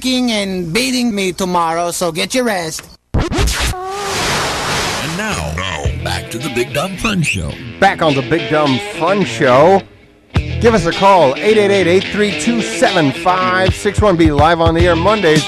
kicking and beating me tomorrow, so get your rest. And now, back to the Big Dumb Fun Show. Back on the Big Dumb Fun Show. Give us a call, 888-832-7561. Be live on the air Mondays,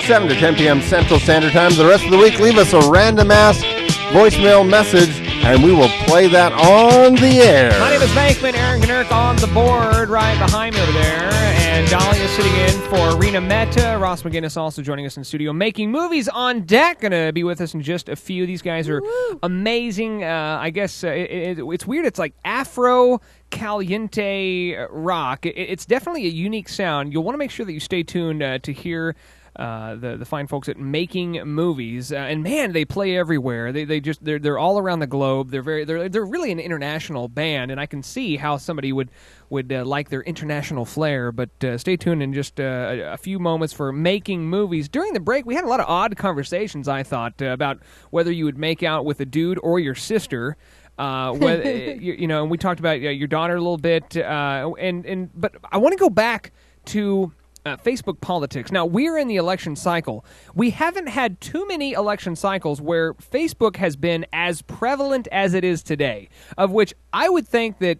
7 to 10 p.m. Central Standard Time. The rest of the week, leave us a random-ass voicemail message, and we will play that on the air. My name is Bankman. Aaron Gnurk on the board right behind me over there. And Dolly is sitting in for Rena Mehta. Ross McGinnis also joining us in the studio. Making Movies on Deck. Going to be with us in just a few. These guys are amazing. I guess it's weird. It's like Afro Caliente rock. It's definitely a unique sound. You'll want to make sure that you stay tuned to hear the fine folks at Making Movies, and man, they play everywhere. They're all around the globe. They're really an international band, and I can see how somebody would like their international flair. But stay tuned in just a few moments for Making Movies. During the break, we had a lot of odd conversations. I thought about whether you would make out with a dude or your sister. Whether, and we talked about your daughter a little bit, but I want to go back to Facebook politics. Now, we're in the election cycle. We haven't had too many election cycles where Facebook has been as prevalent as it is today, of which I would think that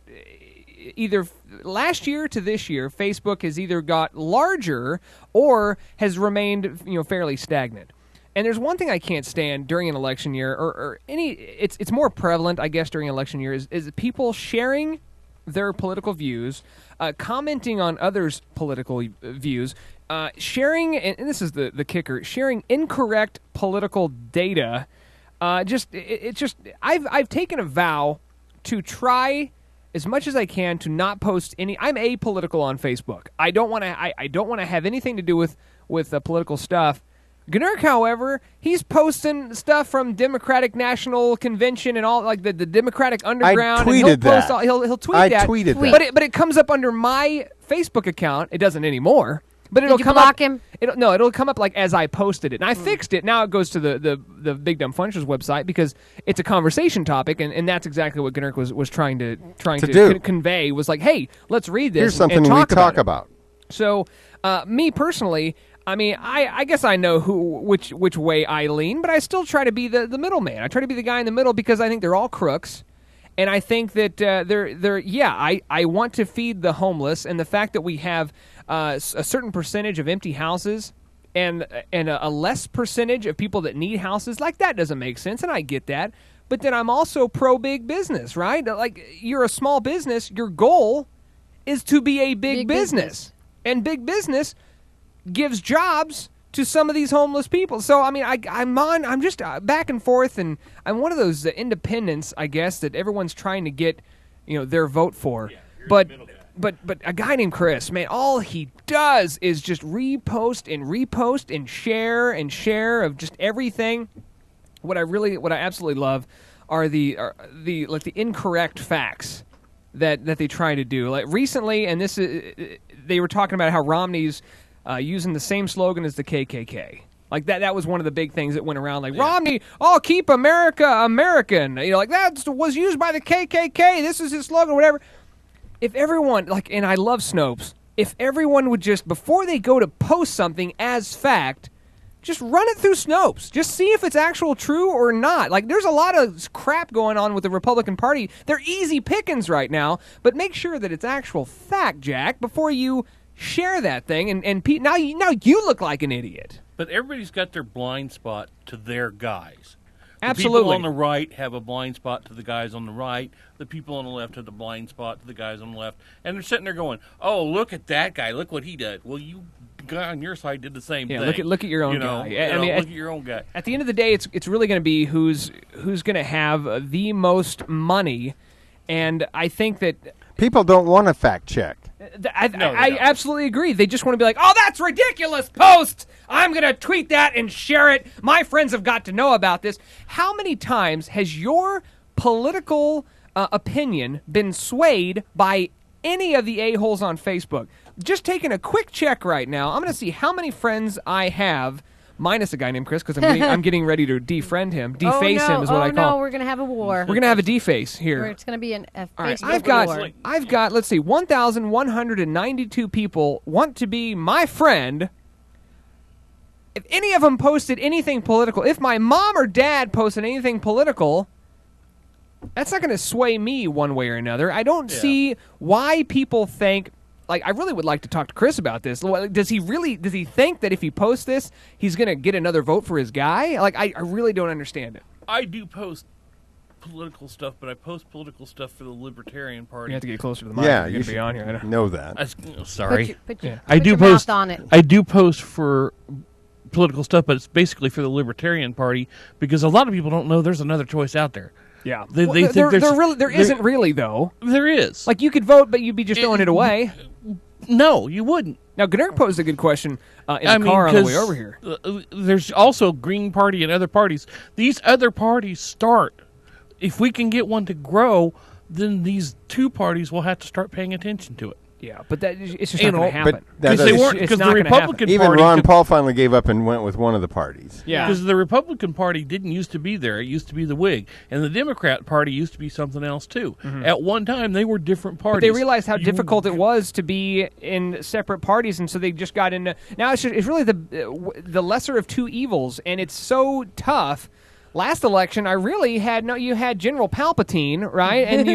either last year to this year, Facebook has either got larger or has remained fairly stagnant. And there's one thing I can't stand during an election year, or any. It's more prevalent, I guess, during an election year is people sharing their political views, commenting on others' political views, sharing, and this is the kicker, sharing incorrect political data. I've taken a vow to try as much as I can to not post any. I'm apolitical on Facebook. I don't want to have anything to do with political stuff. Gnurk, however, he's posting stuff from Democratic National Convention and all, like the Democratic Underground. I tweeted that. He'll tweet that. I tweeted that. But it comes up under my Facebook account. It doesn't anymore. But it'll come block up. Him? It'll come up like as I posted it, and I fixed it. Now it goes to the Big Dumb Fun Show's website because it's a conversation topic, and that's exactly what Gnurk was trying to convey. Was like, hey, let's read this. Here's something and we talk about. So, me personally. I mean, I guess I know which way I lean, but I still try to be the middleman. I try to be the guy in the middle because I think they're all crooks, and I think that I want to feed the homeless, and the fact that we have a certain percentage of empty houses and a less percentage of people that need houses, like that doesn't make sense, and I get that. But then I'm also pro big business, right? Like, you're a small business, your goal is to be a big business, and big business gives jobs to some of these homeless people. So, I mean, I'm just back and forth, and I'm one of those independents, I guess, that everyone's trying to get, their vote for. Yeah, but a guy named Chris, man, all he does is just repost and share of just everything. What I absolutely love are the incorrect facts that they try to do. Like recently, and they were talking about how Romney's using the same slogan as the KKK. Like that was one of the big things that went around. Like, Romney, keep America American. Like that was used by the KKK. This is his slogan, whatever. If everyone, and I love Snopes, if everyone would just, before they go to post something as fact, just run it through Snopes. Just see if it's actual true or not. Like, there's a lot of crap going on with the Republican Party. They're easy pickings right now, but make sure that it's actual fact, Jack, before you share that thing, and Pete, now you look like an idiot. But everybody's got their blind spot to their guys. Absolutely. The people on the right have a blind spot to the guys on the right. The people on the left have the blind spot to the guys on the left. And they're sitting there going, oh, look at that guy. Look what he did. Well, you guy on your side did the same thing. Look at your own guy. Look at your own guy. At the end of the day, it's really going to be who's going to have the most money. And I think that people don't want to fact check. I absolutely agree. They just want to be like, oh, that's ridiculous post. I'm going to tweet that and share it. My friends have got to know about this. How many times has your political opinion been swayed by any of the a-holes on Facebook? Just taking a quick check right now. I'm going to see how many friends I have, minus a guy named Chris, because I'm getting ready to defriend him. Deface him is what I call. Oh, no, we're going to have a war. We're going to have a deface here. It's going to be a right, Facebook war. I've got, let's see, 1,192 people want to be my friend, any of them posted anything political, if my mom or dad posted anything political, that's not going to sway me one way or another. I don't see why people think. Like, I really would like to talk to Chris about this. Does he think that if he posts this, he's going to get another vote for his guy? Like, I really don't understand it. I do post political stuff, but I post political stuff for the Libertarian Party. You have to get closer to the mic. Yeah, You're you going to should be on here. I don't know that. Sorry. Put I do your post mouth on it. I do post for political stuff, but it's basically for the Libertarian Party because a lot of people don't know there's another choice out there. Yeah. They Well, think there isn't really, though. There is. Like, you could vote, but you'd be just throwing it away. No, you wouldn't. Now, Gnurk posed a good question in the car on the way over here. There's also Green Party and other parties. These other parties start. If we can get one to grow, then these two parties will have to start paying attention to it. Yeah, but it's just not going to happen. But Because the Republican even Party Ron Paul finally gave up and went with one of the parties. Yeah, because the Republican Party didn't used to be there. It used to be the Whig, and the Democrat Party used to be something else too. Mm-hmm. At one time, they were different parties. But they realized how difficult it was to be in separate parties, and so they just got into. Now it's really the lesser of two evils, and it's so tough. Last election, I really you had General Palpatine, right? And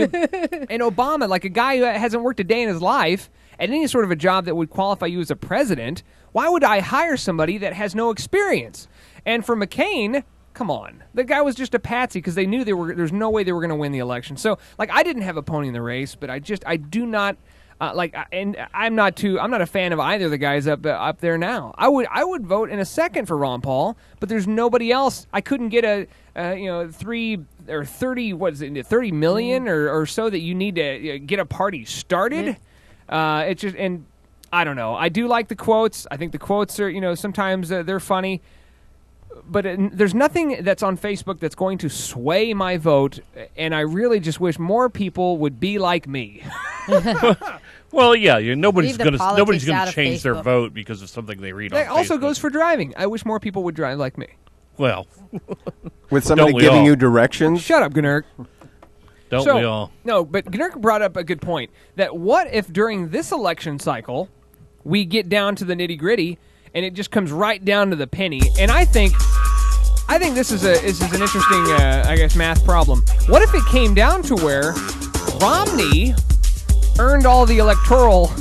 and Obama, like a guy who hasn't worked a day in his life at any sort of a job that would qualify you as a president. Why would I hire somebody that has no experience? And for McCain, come on. The guy was just a patsy because they knew there's no way they were going to win the election. So, like, I didn't have a pony in the race, but I do not and I'm not a fan of either of the guys up there now. I would vote in a second for Ron Paul, but there's nobody else. I couldn't get 30 million or so that you need to get a party started. It's just, and I don't know. I do like the quotes. I think the quotes are sometimes they're funny. But there's nothing that's on Facebook that's going to sway my vote, and I really just wish more people would be like me. Well, yeah, nobody's going to change their Facebook. vote because of something they read on That also Facebook. goes for driving. I wish more people would drive like me. Well, With somebody Don't we giving all? you directions. Shut up, Gnurk. don't we all? No, but Gnurk brought up a good point. That what if during this election cycle we get down to the nitty-gritty and it just comes right down to the penny? And I think this is an interesting, math problem. What if it came down to where Romney earned all the electoral?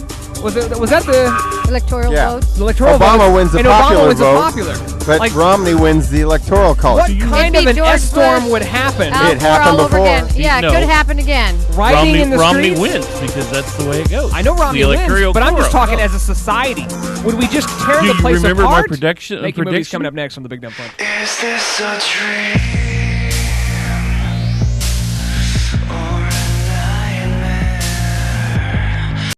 Was that the Electoral votes. electoral Obama votes, wins the and popular Obama wins vote, a popular? But Like, Romney wins the electoral college. what kind It'd of be an George S-storm Bush would happen? out It for happened all over before. again. Yeah, No. it could happen again. Riding in the Romney streets? wins because that's the way it goes. I know Romney the wins, electoral but I'm just quorum. talking as a society. Would we just tear Do the you place remember my apart? prediction- Making movies prediction? coming up next on the Big Dumb Punch. Is this a dream?